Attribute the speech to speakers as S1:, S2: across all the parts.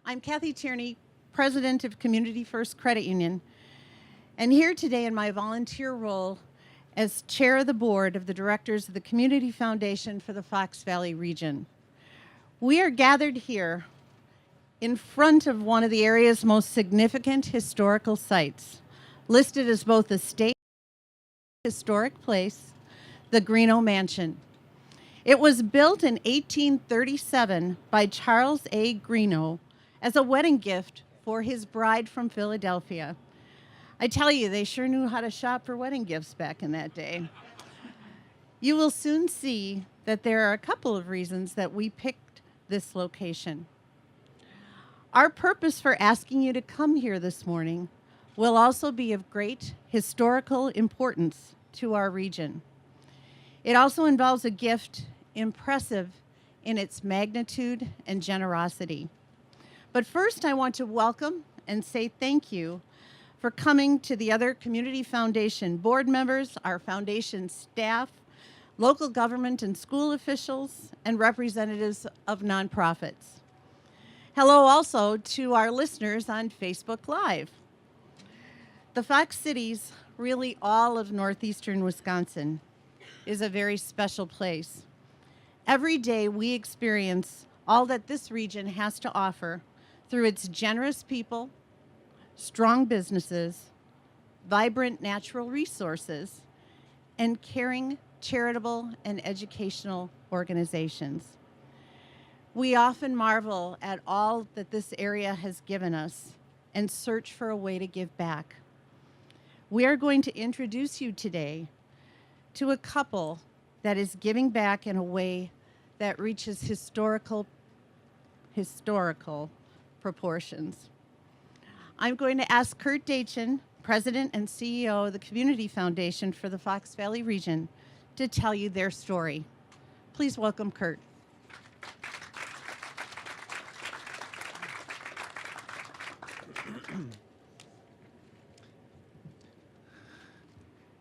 S1: I'm Kathy Tierney, President of Community First Credit Union, and here today in my volunteer role as Chair of the Board of the Directors of the Community Foundation for the Fox Valley region. We are gathered here in front of one of the area's most significant historical sites, listed as both a state historic place, the Greeno Mansion. It was built in 1837 by Charles A. Greeno as a wedding gift for his bride from Philadelphia. I tell you, they sure knew how to shop for wedding gifts back in that day. You will soon see that there are a couple of reasons that we picked this location. Our purpose for asking you to come here this morning will also be of great historical importance to our region. It also involves a gift impressive in its magnitude and generosity. But first, I want to welcome and say thank you for coming to the other Community Foundation board members, our foundation staff, local government and school officials, and representatives of nonprofits. Hello also to our listeners on Facebook Live. The Fox Cities, really all of northeastern Wisconsin, is a very special place. Every day we experience all that this region has to offer through its generous people, strong businesses, vibrant natural resources, and caring charitable and educational organizations. We often marvel at all that this area has given us and search for a way to give back. We are going to introduce you today to a couple that is giving back in a way that reaches historical proportions. I'm going to ask Curt Detjen, President and CEO of the Community Foundation for the Fox Valley region, to tell you their story. Please welcome Curt.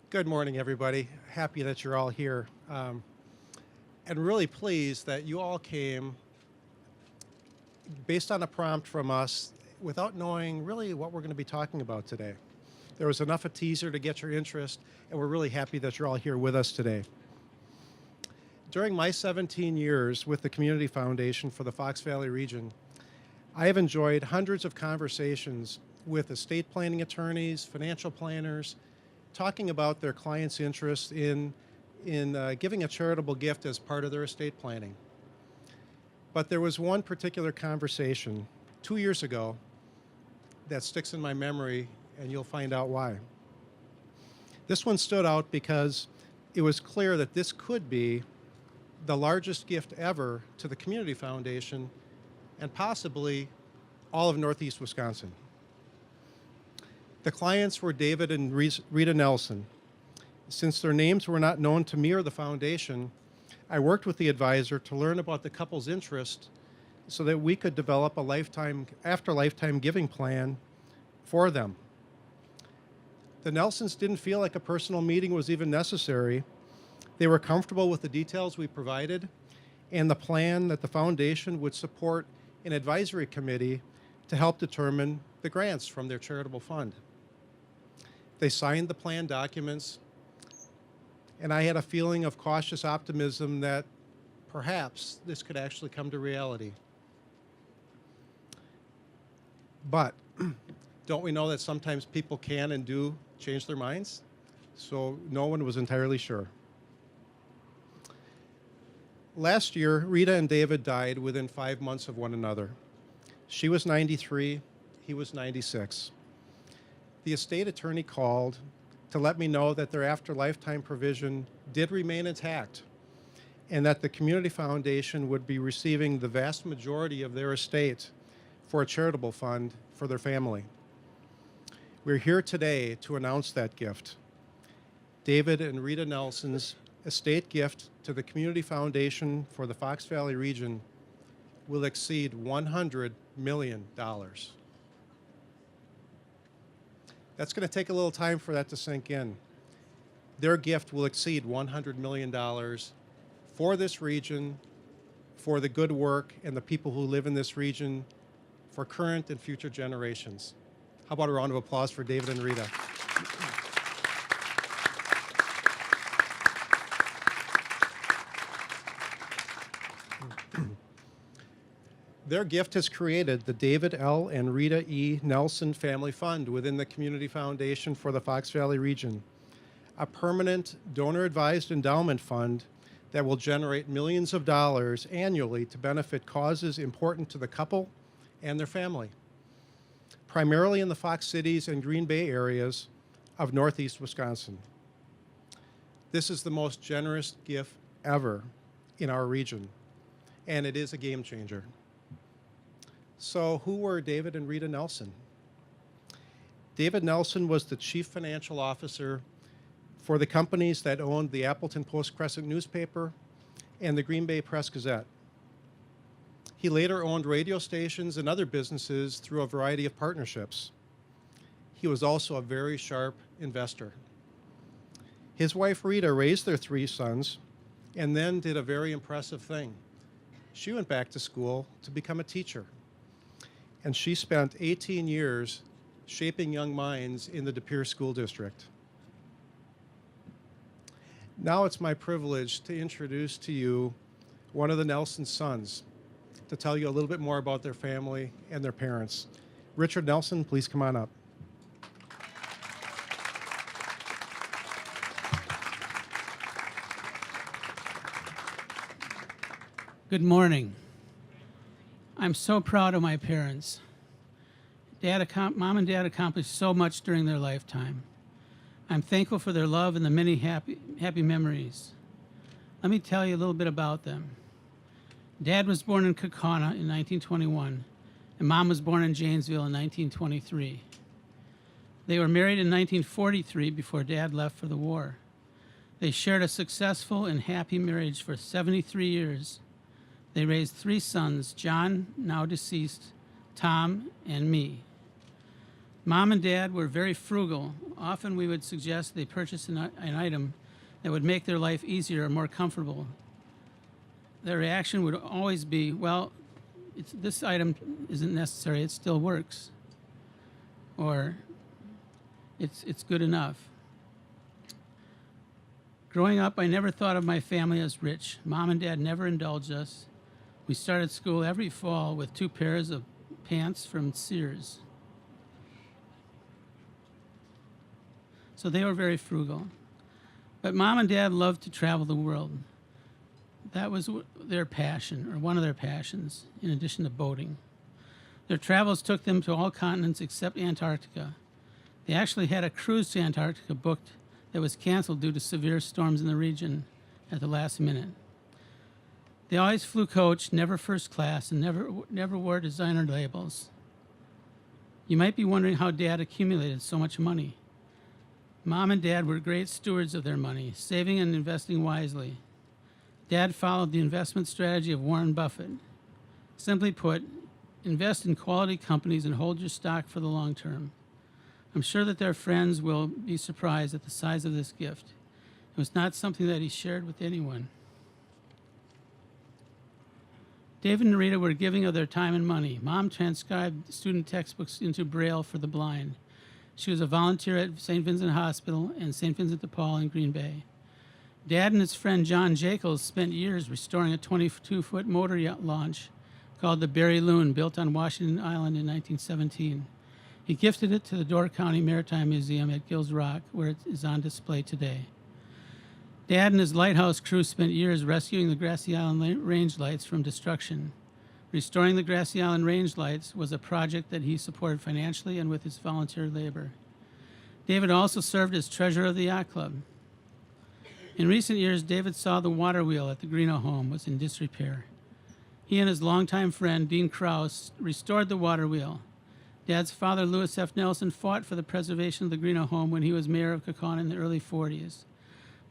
S2: Good morning, everybody. Happy that you're all here. And really pleased that you all came based on a prompt from us without knowing really what we're going to be talking about today. There was enough a teaser to get your interest, and we're really happy that you're all here with us today. During my 17 years with the Community Foundation for the Fox Valley region, I have enjoyed hundreds of conversations with estate planning attorneys, financial planners, talking about their clients' interest in giving a charitable gift as part of their estate planning. But there was one particular conversation 2 years ago that sticks in my memory, and you'll find out why. This one stood out because it was clear that this could be the largest gift ever to the Community Foundation and possibly all of Northeast Wisconsin. The clients were David and Rita Nelson. Since their names were not known to me or the foundation, I worked with the advisor to learn about the couple's interest so that we could develop a lifetime giving plan for them. The Nelsons didn't feel like a personal meeting was even necessary. They were comfortable with the details we provided and the plan that the foundation would support an advisory committee to help determine the grants from their charitable fund. They signed the plan documents, and I had a feeling of cautious optimism that perhaps this could actually come to reality. But don't we know that sometimes people can and do change their minds? So no one was entirely sure. Last year, Rita and David died within 5 months of one another. She was 93, he was 96. The estate attorney called to let me know that their after-lifetime provision did remain intact and that the Community Foundation would be receiving the vast majority of their estate for a charitable fund for their family. We're here today to announce that gift. David and Rita Nelson's estate gift to the Community Foundation for the Fox Valley region will exceed $100 million. That's going to take a little time for that to sink in. Their gift will exceed $100 million for this region, for the good work and the people who live in this region for current and future generations. How about a round of applause for David and Rita? Their gift has created the David L. and Rita E. Nelson Family Fund within the Community Foundation for the Fox Valley region, a permanent donor-advised endowment fund that will generate millions of dollars annually to benefit causes important to the couple and their family, primarily in the Fox Cities and Green Bay areas of Northeast Wisconsin. This is the most generous gift ever in our region, and it is a game changer. So who were David and Rita Nelson? David Nelson was the chief financial officer for the companies that owned the Appleton Post-Crescent newspaper and the Green Bay Press-Gazette. He later owned radio stations and other businesses through a variety of partnerships. He was also a very sharp investor. His wife Rita raised their 3 sons and then did a very impressive thing. She went back to school to become a teacher. And she spent 18 years shaping young minds in the De Pere School District. Now it's my privilege to introduce to you one of the Nelson sons to tell you a little bit more about their family and their parents. Richard Nelson, please come on up.
S3: Good morning. I'm so proud of my parents. Mom and Dad accomplished so much during their lifetime. I'm thankful for their love and the many happy memories. Let me tell you a little bit about them. Dad was born in Kaukauna in 1921, and Mom was born in Janesville in 1923. They were married in 1943 before Dad left for the war. They shared a successful and happy marriage for 73 years. They raised 3 sons, John, now deceased, Tom, and me. Mom and Dad were very frugal. Often we would suggest they purchase an item that would make their life easier or more comfortable. Their reaction would always be, well, this item isn't necessary, it still works. Or, it's good enough. Growing up, I never thought of my family as rich. Mom and Dad never indulged us. We started school every fall with 2 pairs of pants from Sears. So they were very frugal. But Mom and Dad loved to travel the world. That was their passion, or one of their passions, in addition to boating. Their travels took them to all continents except Antarctica. They actually had a cruise to Antarctica booked that was canceled due to severe storms in the region at the last minute. They always flew coach, never first class, and never wore designer labels. You might be wondering how Dad accumulated so much money. Mom and Dad were great stewards of their money, saving and investing wisely. Dad followed the investment strategy of Warren Buffett. Simply put, invest in quality companies and hold your stock for the long term. I'm sure that their friends will be surprised at the size of this gift. It was not something that he shared with anyone. David and Rita were giving of their time and money. Mom transcribed student textbooks into Braille for the blind. She was a volunteer at St. Vincent Hospital and St. Vincent de Paul in Green Bay. Dad and his friend John Jacobs spent years restoring a 22-foot motor yacht launch called the Barry Loon, built on Washington Island in 1917. He gifted it to the Door County Maritime Museum at Gills Rock, where it is on display today. Dad and his lighthouse crew spent years rescuing the Grassy Island range lights from destruction. Restoring the Grassy Island range lights was a project that he supported financially and with his volunteer labor. David also served as treasurer of the yacht club. In recent years, David saw the water wheel at the Greeno home was in disrepair. He and his longtime friend, Dean Krause, restored the water wheel. Dad's father, Lewis F. Nelson, fought for the preservation of the Greeno home when he was mayor of Kaukauna in the early 40s.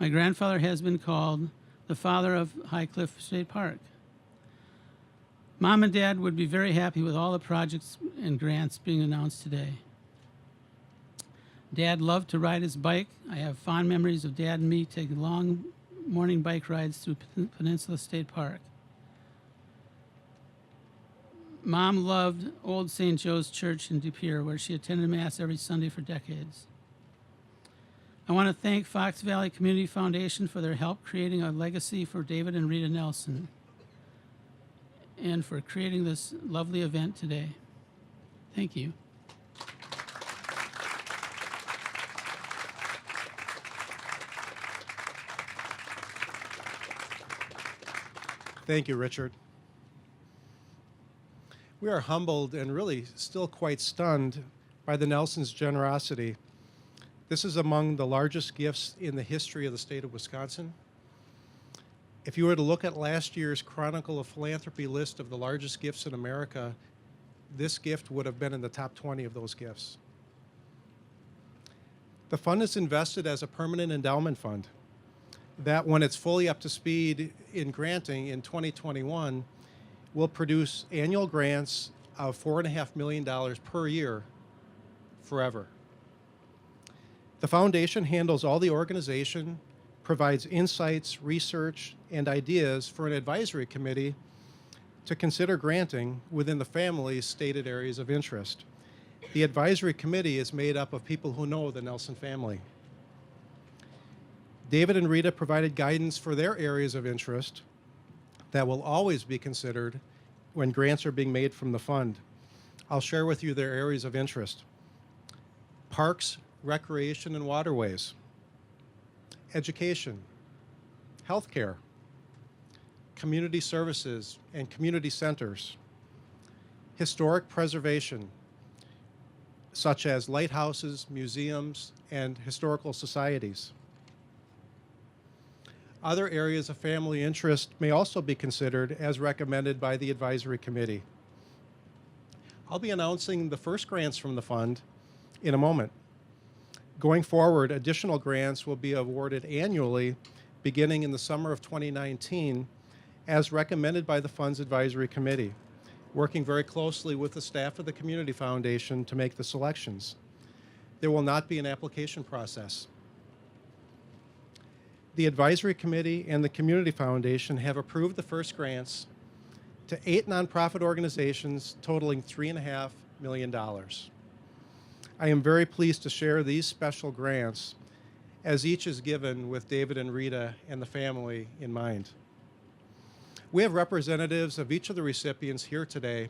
S3: My grandfather has been called the father of High Cliff State Park. Mom and Dad would be very happy with all the projects and grants being announced today. Dad loved to ride his bike. I have fond memories of Dad and me taking long morning bike rides through Peninsula State Park. Mom loved Old St. Joe's Church in De Pere, where she attended Mass every Sunday for decades. I want to thank Fox Valley Community Foundation for their help creating a legacy for David and Rita Nelson and for creating this lovely event today. Thank you.
S2: Thank you, Richard. We are humbled and really still quite stunned by the Nelsons' generosity. This is among the largest gifts in the history of the state of Wisconsin. If you were to look at last year's Chronicle of Philanthropy list of the largest gifts in America, this gift would have been in the top 20 of those gifts. The fund is invested as a permanent endowment fund that, when it's fully up to speed in granting in 2021, will produce annual grants of $4.5 million per year forever. The foundation handles all the organization, provides insights, research, and ideas for an advisory committee to consider granting within the family's stated areas of interest. The advisory committee is made up of people who know the Nelson family. David and Rita provided guidance for their areas of interest that will always be considered when grants are being made from the fund. I'll share with you their areas of interest: parks, recreation and waterways, education, healthcare, community services and community centers, historic preservation, such as lighthouses, museums, and historical societies. Other areas of family interest may also be considered as recommended by the advisory committee. I'll be announcing the first grants from the fund in a moment. Going forward, additional grants will be awarded annually beginning in the summer of 2019 as recommended by the fund's advisory committee, working very closely with the staff of the Community Foundation to make the selections. There will not be an application process. The advisory committee and the Community Foundation have approved the first grants to 8 nonprofit organizations totaling $3.5 million. I am very pleased to share these special grants, as each is given with David and Rita and the family in mind. We have representatives of each of the recipients here today,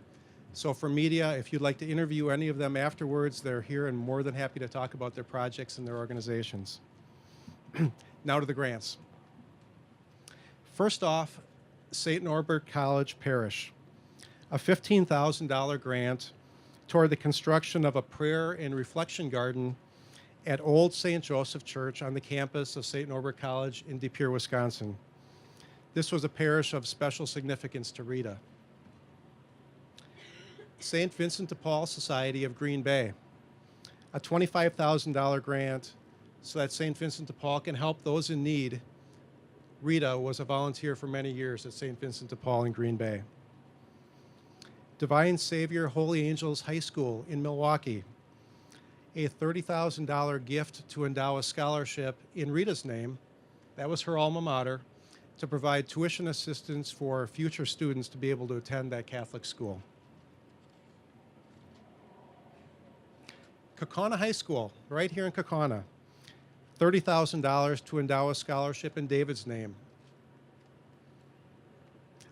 S2: so for media, if you'd like to interview any of them afterwards, they're here and more than happy to talk about their projects and their organizations. Now to the grants. First off, St. Norbert College Parish, a $15,000 grant toward the construction of a prayer and reflection garden at Old St. Joseph Church on the campus of St. Norbert College in De Pere, Wisconsin. This was a parish of special significance to Rita. St. Vincent de Paul Society of Green Bay, a $25,000 grant so that St. Vincent de Paul can help those in need. Rita was a volunteer for many years at St. Vincent de Paul in Green Bay. Divine Savior Holy Angels High School in Milwaukee, a $30,000 gift to endow a scholarship in Rita's name, that was her alma mater, to provide tuition assistance for future students to be able to attend that Catholic school. Kaukauna High School, right here in Kaukauna, $30,000 to endow a scholarship in David's name.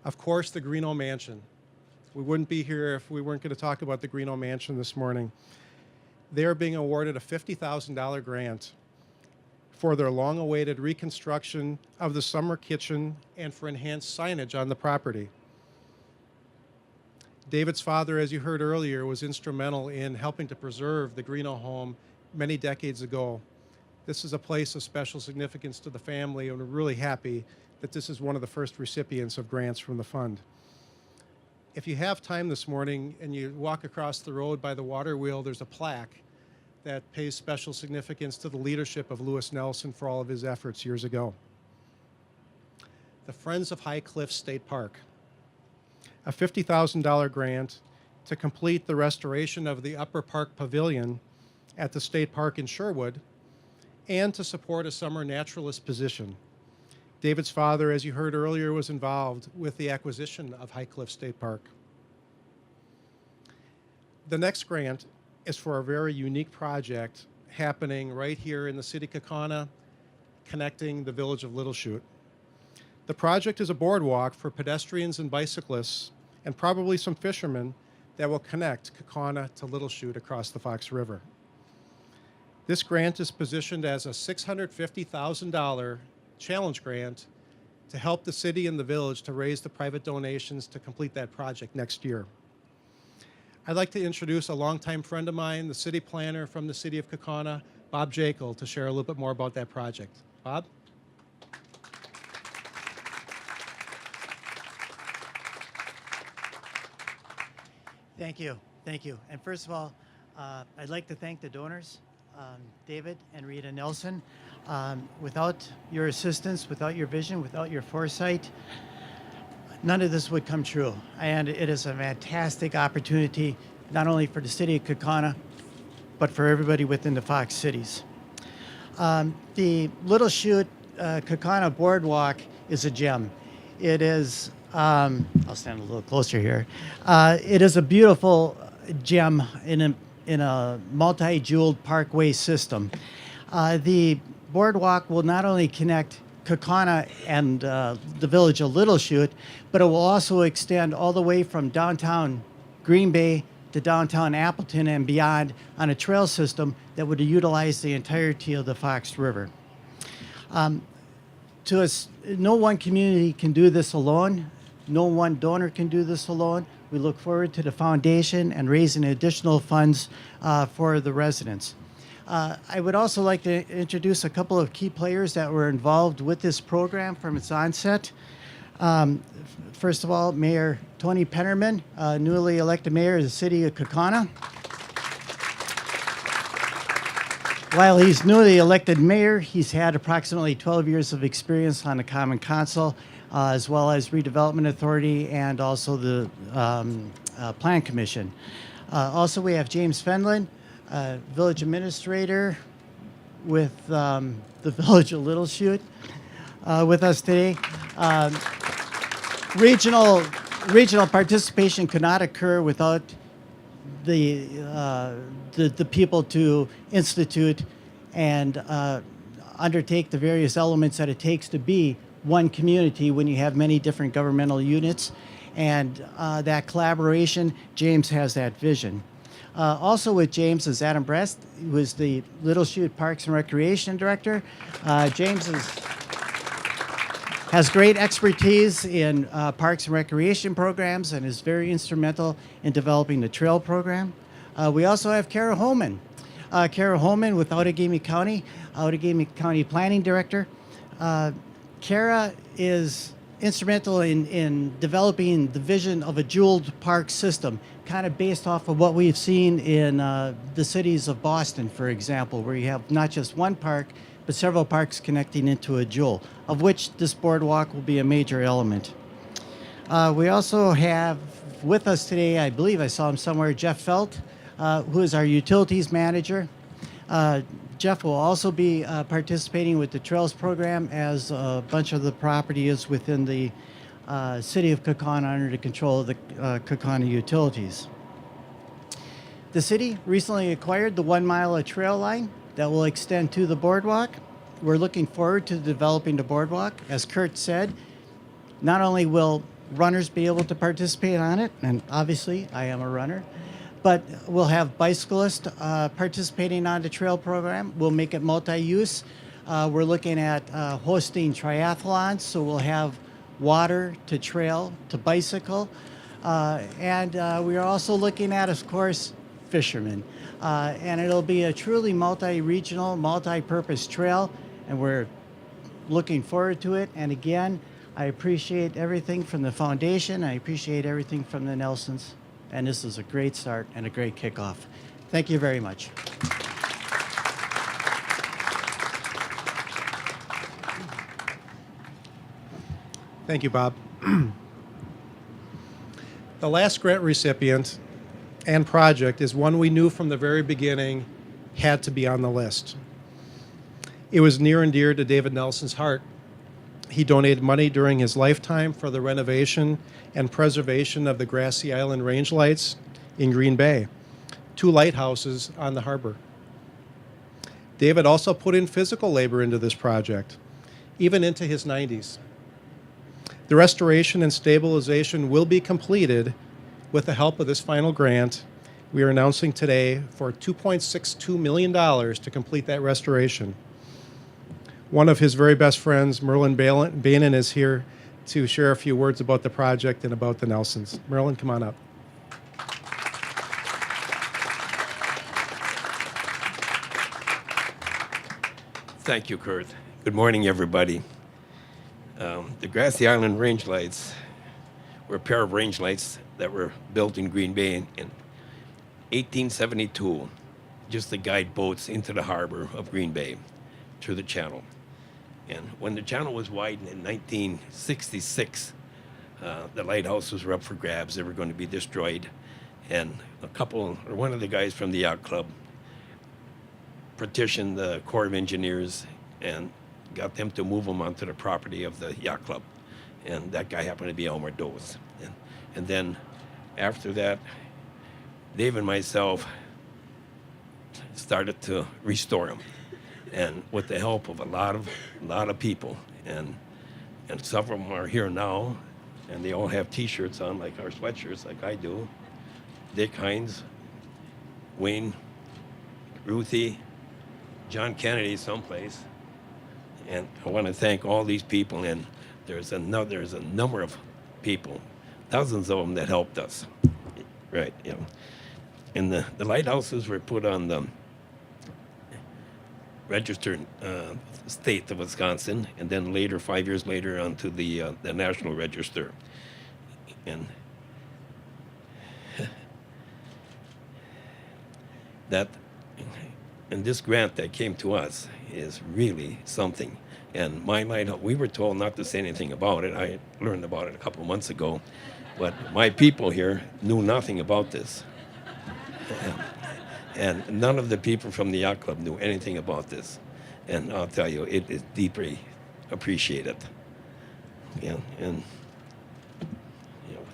S2: Of course, the Greeno Mansion. We wouldn't be here if we weren't going to talk about the Greeno Mansion this morning. They are being awarded a $50,000 grant for their long-awaited reconstruction of the summer kitchen and for enhanced signage on the property. David's father, as you heard earlier, was instrumental in helping to preserve the Greeno home many decades ago. This is a place of special significance to the family, and we're really happy that this is one of the first recipients of grants from the fund. If you have time this morning and you walk across the road by the water wheel, there's a plaque that pays special significance to the leadership of Lewis Nelson for all of his efforts years ago. The Friends of High Cliffs State Park, a $50,000 grant to complete the restoration of the Upper Park Pavilion at the State Park in Sherwood and to support a summer naturalist position. David's father, as you heard earlier, was involved with the acquisition of High Cliff State Park. The next grant is for a very unique project happening right here in the city of Kaukauna, connecting the village of Little Chute. The project is a boardwalk for pedestrians and bicyclists, and probably some fishermen, that will connect Kaukauna to Little Chute across the Fox River. This grant is positioned as a $650,000 challenge grant to help the city and the village to raise the private donations to complete that project next year. I'd like to introduce a longtime friend of mine, the city planner from the city of Kaukauna, Bob Jekyll, to share a little bit more about that project. Bob?
S4: Thank you. Thank you. And first of all, I'd like to thank the donors, David and Rita Nelson. Without your assistance, without your vision, without your foresight, none of this would come true. And it is a fantastic opportunity, not only for the city of Kaukauna, but for everybody within the Fox cities. The Little Chute Kaukauna Boardwalk is a gem. It is, I'll stand a little closer here. It is a beautiful gem in a multi-jeweled parkway system. The boardwalk will not only connect Kaukauna and the village of Little Chute, but it will also extend all the way from downtown Green Bay to downtown Appleton and beyond on a trail system that would utilize the entirety of the Fox River. No one community can do this alone. No one donor can do this alone. We look forward to the foundation and raising additional funds for the residents. I would also like to introduce a couple of key players that were involved with this program from its onset. First of all, Mayor Tony Pennerman, newly elected mayor of the city of Kaukauna. While he's newly elected mayor, he's had approximately 12 years of experience on the Common Council, as well as Redevelopment Authority and also the Plan Commission. Also, we have James Fenlon, village administrator with the village of Little Chute, with us today. Regional participation could not occur without the people to institute and undertake the various elements that it takes to be one community when you have many different governmental units. And that collaboration, James has that vision. Also with James is Adam Brest, who is the Little Chute Parks and Recreation Director. James has great expertise in parks and recreation programs and is very instrumental in developing the trail program. We also have Kara Holman. Kara Holman with Outagamie County Planning Director. Kara is instrumental in developing the vision of a jeweled park system, kind of based off of what we've seen in the cities of Boston, for example, where you have not just one park, but several parks connecting into a jewel, of which this boardwalk will be a major element. We also have with us today, I believe I saw him somewhere, Jeff Felt, who is our utilities manager. Jeff will also be participating with the Trails program, as a bunch of the property is within the city of Kaukauna under the control of the Kaukauna utilities. The city recently acquired the 1 mile of trail line that will extend to the boardwalk. We're looking forward to developing the boardwalk. As Curt said, not only will runners be able to participate on it, and obviously I am a runner, but we'll have bicyclists participating on the trail program. We'll make it multi-use. We're looking at hosting triathlons, so we'll have water to trail to bicycle. And we are also looking at, of course, fishermen. And it'll be a truly multi-regional, multi-purpose trail, and we're looking forward to it. And again, I appreciate everything from the foundation. I appreciate everything from the Nelsons. And this is a great start and a great kickoff. Thank you very much.
S2: Thank you, Bob. The last grant recipient and project is one we knew from the very beginning had to be on the list. It was near and dear to David Nelson's heart. He donated money during his lifetime for the renovation and preservation of the Grassy Island range lights in Green Bay. 2 lighthouses on the harbor. David also put in physical labor into this project, even into his 90s. The restoration and stabilization will be completed with the help of this final grant we are announcing today for $2.62 million to complete that restoration. One of his very best friends, Merlin Bainin, is here to share a few words about the project and about the Nelsons. Merlin, come on up.
S5: Thank you, Curt. Good morning, everybody. The Grassy Island range lights were a pair of range lights that were built in Green Bay in 1872, just to guide boats into the harbor of Green Bay through the channel. And when the channel was widened in 1966, the lighthouses were up for grabs. They were going to be destroyed. And one of the guys from the yacht club petitioned the Corps of Engineers and got them to move them onto the property of the yacht club. And that guy happened to be Elmer Doze. And then after that, Dave and myself started to restore them. And with the help of a lot of people. And some of them are here now, and they all have T-shirts on, like our sweatshirts, like I do. Dick Hines, Wayne, Ruthie, John Kennedy someplace. And I want to thank all these people, and there's a number of people, thousands of them that helped us. Right, you know. And the lighthouses were put on the registered state of Wisconsin, and then later, 5 years later, onto the National Register. And this grant that came to us is really something. And my lighthouse, we were told not to say anything about it. I learned about it a couple of months ago, but my people here knew nothing about this. And none of the people from the yacht club knew anything about this. And I'll tell you, it is deeply appreciated. Yeah, and you know,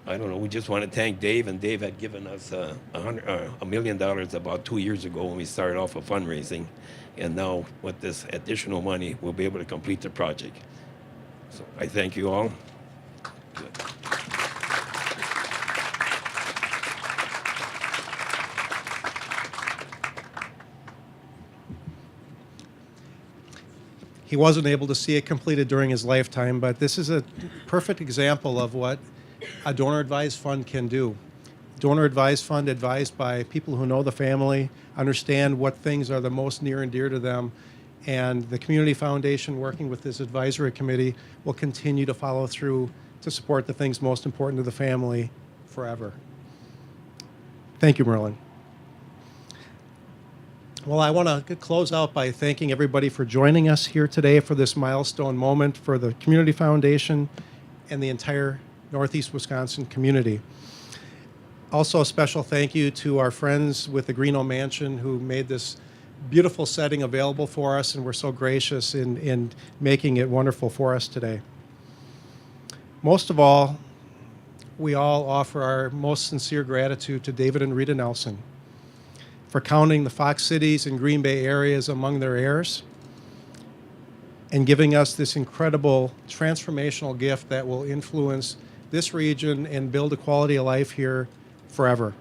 S5: I don't know. We just want to thank Dave, and Dave had given us $1 million about 2 years ago when we started off with fundraising, and now with this additional money, we'll be able to complete the project. So I thank you all. Good.
S2: He wasn't able to see it completed during his lifetime, but this is a perfect example of what a donor-advised fund can do. Donor-advised fund advised by people who know the family, understand what things are the most near and dear to them, and the Community Foundation, working with this advisory committee, will continue to follow through to support the things most important to the family forever. Thank you, Merlin. Well, I want to close out by thanking everybody for joining us here today for this milestone moment for the Community Foundation and the entire Northeast Wisconsin community. Also, a special thank you to our friends with the Greeno Mansion who made this beautiful setting available for us and were so gracious in making it wonderful for us today. Most of all, we all offer our most sincere gratitude to David and Rita Nelson for counting the Fox Cities and Green Bay areas among their heirs and giving us this incredible transformational gift that will influence this region and build a quality of life here forever.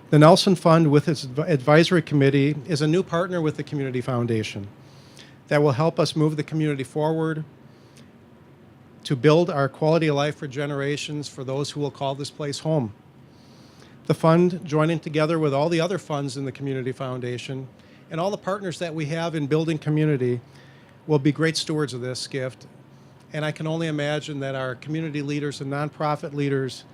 S2: The Nelson Fund, with its advisory committee, is a new partner with the Community Foundation that will help us move the community forward to build our quality of life for generations for those who will call this place home. The fund, joining together with all the other funds in the Community Foundation and all the partners that we have in building community, will be great stewards of this gift. And I can only imagine that our community leaders and nonprofit leaders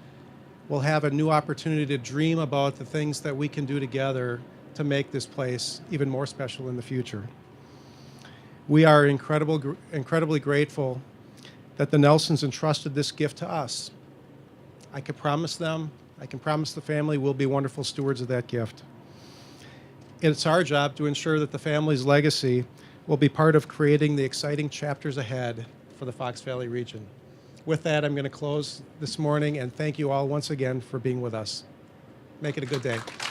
S2: will have a new opportunity to dream about the things that we can do together to make this place even more special in the future. We are incredibly grateful that the Nelsons entrusted this gift to us. I can promise them, I can promise the family we'll be wonderful stewards of that gift. It's our job to ensure that the family's legacy will be part of creating the exciting chapters ahead for the Fox Valley region. With that, I'm going to close this morning and thank you all once again for being with us. Make it a good day.